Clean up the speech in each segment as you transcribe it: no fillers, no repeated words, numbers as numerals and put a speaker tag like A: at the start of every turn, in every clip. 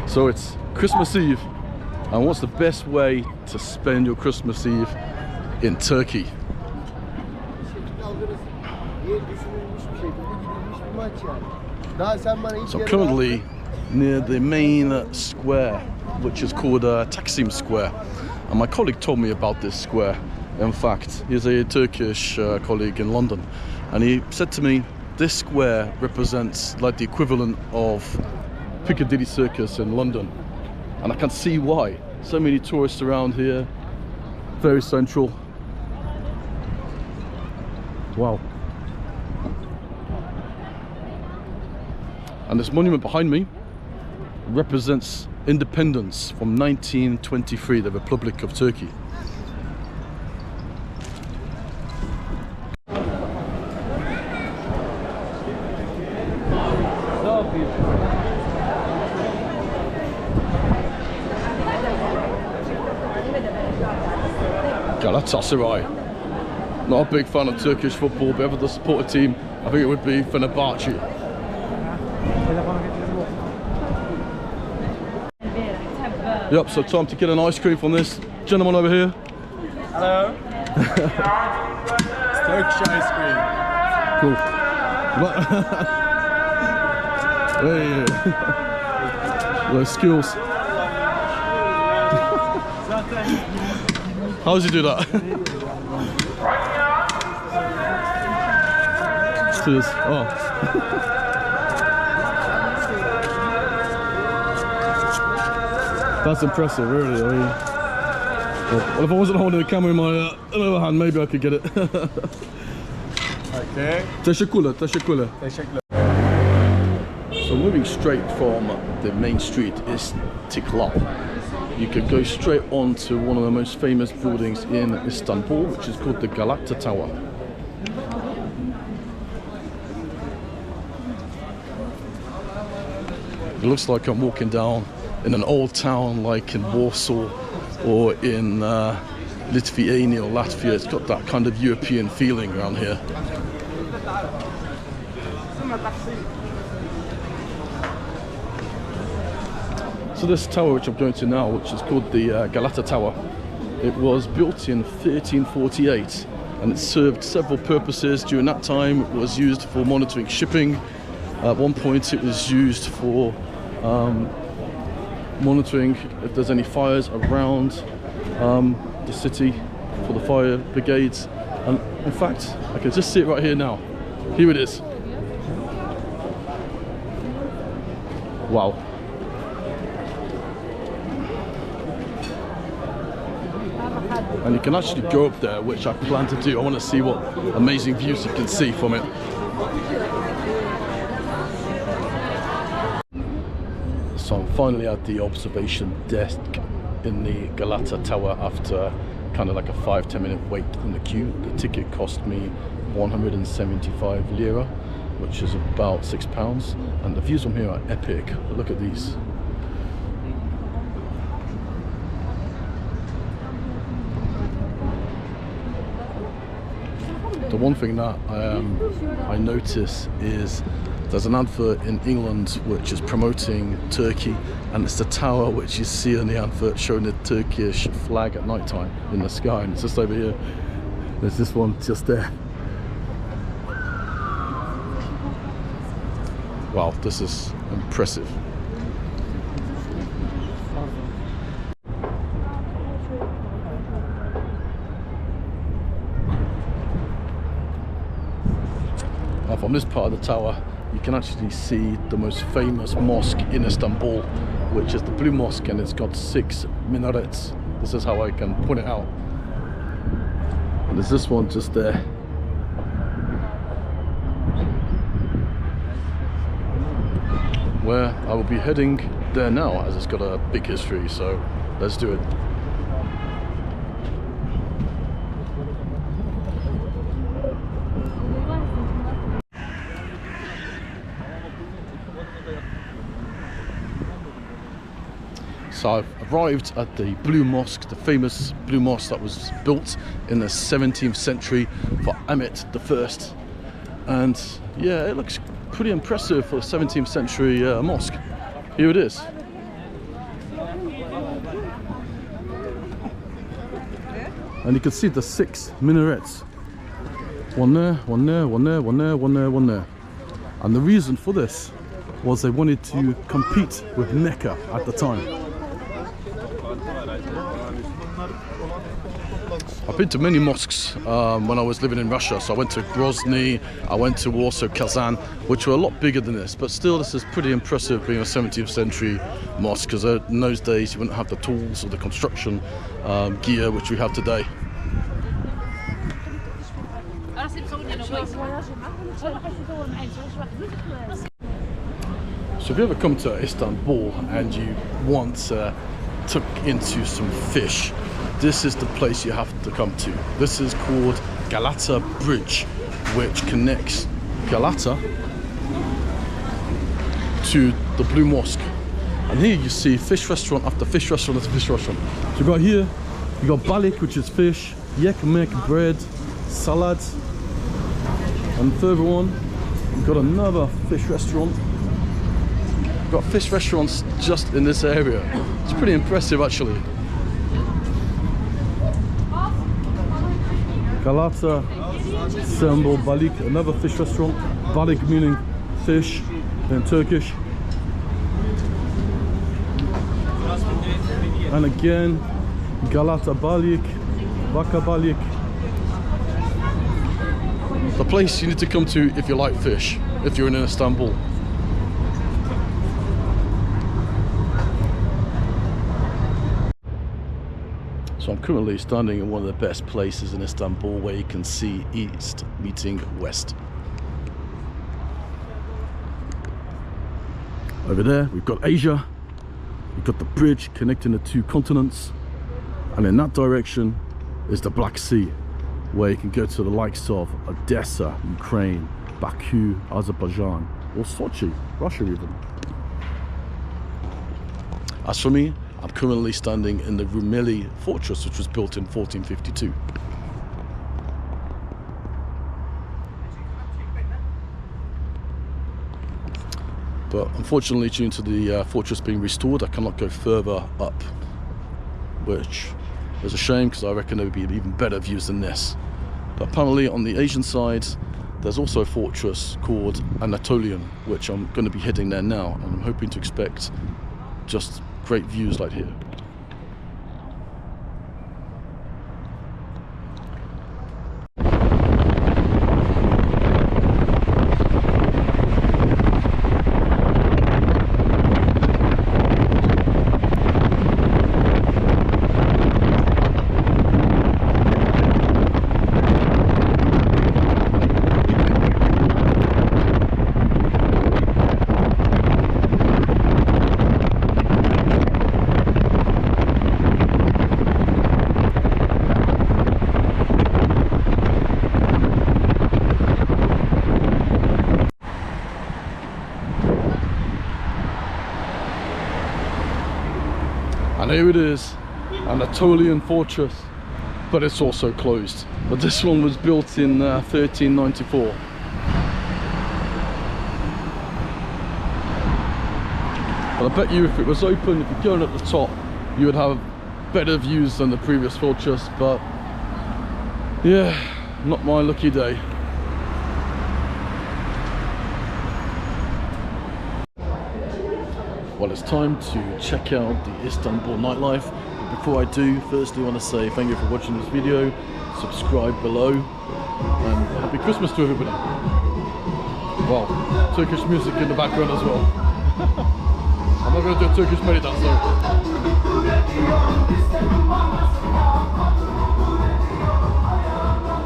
A: So it's Christmas Eve, and what's the best way to spend your Christmas Eve in Turkey? So I'm currently near the main square, which is called Taksim Square, and my colleague told me about this square. In fact, he's a Turkish colleague in London, and he said to me this square represents like the equivalent of Piccadilly Circus in London, and I can see why. So many tourists around here, very central. Wow. And this monument behind me represents independence from 1923, the Republic of Turkey. Galatasaray. Not a big fan of Turkish football, but if I support a team, I think it would be Fenerbahce. Yep, so time to get an ice cream from this gentleman over here.
B: Hello. It's Turkish ice cream.
A: Cool. Hey, those skills. How does he do that? Cheers. Oh. That's impressive, really. I mean, well, if I wasn't holding the camera in my other hand, maybe I could get it.
B: Okay.
A: Teşekkürler, teşekkürler.
B: Teşekkürler.
A: So moving straight from the main street is Istiklal. You could go straight on to one of the most famous buildings in Istanbul, which is called the Galata Tower. It looks like I'm walking down in an old town like in Warsaw or in Lithuania or Latvia. It's got that kind of European feeling around here. So this tower which I'm going to now, which is called the Galata Tower, it was built in 1348 and it served several purposes. During that time it was used for monitoring shipping. At one point it was used for monitoring if there's any fires around the city for the fire brigades. And in fact, I can just see it right here now. Here it is. Wow. And you can actually go up there, which I plan to do. I want to see what amazing views you can see from it. So I'm finally at the observation desk in the Galata Tower after kind of like a 5-10 minute wait in the queue. The ticket cost me 175 lira, which is about £6, and the views from here are epic. Look at these. The one thing that I notice is there's an advert in England which is promoting Turkey, and it's the tower which you see in the advert showing the Turkish flag at night time in the sky, and it's just over here. There's this one just there. Wow, this is impressive. Now from this part of the tower, you can actually see the most famous mosque in Istanbul, which is the Blue Mosque, and it's got 6 minarets. This is how I can point it out. And there's this one just there. Where I will be heading there now, as it's got a big history, so let's do it. So I've arrived at the Blue Mosque, the famous Blue Mosque that was built in the 17th century for Ahmet I. And yeah, it looks pretty impressive for a 17th century mosque. Here it is. and you can see the 6 minarets. One there, one there, one there, one there, one there, one there. And the reason for this was they wanted to compete with Mecca at the time. I've been to many mosques when I was living in Russia. So I went to Grozny, I went to Warsaw, Kazan, which were a lot bigger than this. But still, this is pretty impressive being a 17th century mosque, because in those days you wouldn't have the tools or the construction gear which we have today. So if you ever come to Istanbul and you want to tuck into some fish, this is the place you have to come to. This is called Galata Bridge, which connects Galata to the Blue Mosque. And here you see fish restaurant after fish restaurant after fish restaurant. So you got here, you got balik, which is fish, yekmek, bread, salad, and further on, you've got another fish restaurant. You've got fish restaurants just in this area. It's pretty impressive, actually. Galata, Istanbul, balik, another fish restaurant. Balik meaning fish in Turkish. And again, Galata balik, Baka balik. The place you need to come to if you like fish, if you're in Istanbul. So I'm currently standing in one of the best places in Istanbul where you can see east meeting west. Over there we've got Asia, we've got the bridge connecting the 2 continents, and in that direction is the Black Sea, where you can go to the likes of Odessa, Ukraine, Baku, Azerbaijan, or Sochi, Russia even. As for me, I'm currently standing in the Rumeli fortress, which was built in 1452. But unfortunately, due to the fortress being restored, I cannot go further up, which is a shame, because I reckon there would be even better views than this. But apparently on the Asian side, there's also a fortress called Anatolian, which I'm going to be heading there now, and I'm hoping to expect just great views like here. And here it is, Anatolian fortress, but it's also closed. But this one was built in 1394. But I bet you if it was open, if you're going at the top, you would have better views than the previous fortress, but yeah, not my lucky day. Well, it's time to check out the Istanbul nightlife. But before I do, firstly I want to say thank you for watching this video, subscribe below, and happy Christmas to everybody. Well, Turkish music in the background as well. I'm not going to do a Turkish belly dance though.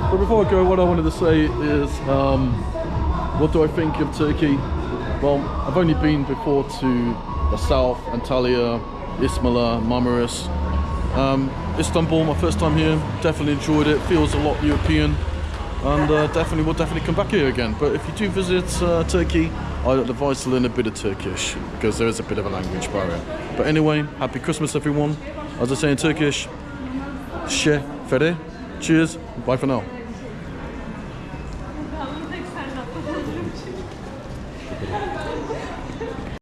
A: But before I go, what I wanted to say is, what do I think of Turkey? Well, I've only been before to the south, Antalya, Izmir, Marmaris. Istanbul, my first time here, definitely enjoyed it, feels a lot European, and will definitely come back here again. But if you do visit Turkey, I'd advise to learn a bit of Turkish, because there is a bit of a language barrier. But anyway, happy Christmas everyone. As I say in Turkish, She Fere, cheers, bye for now.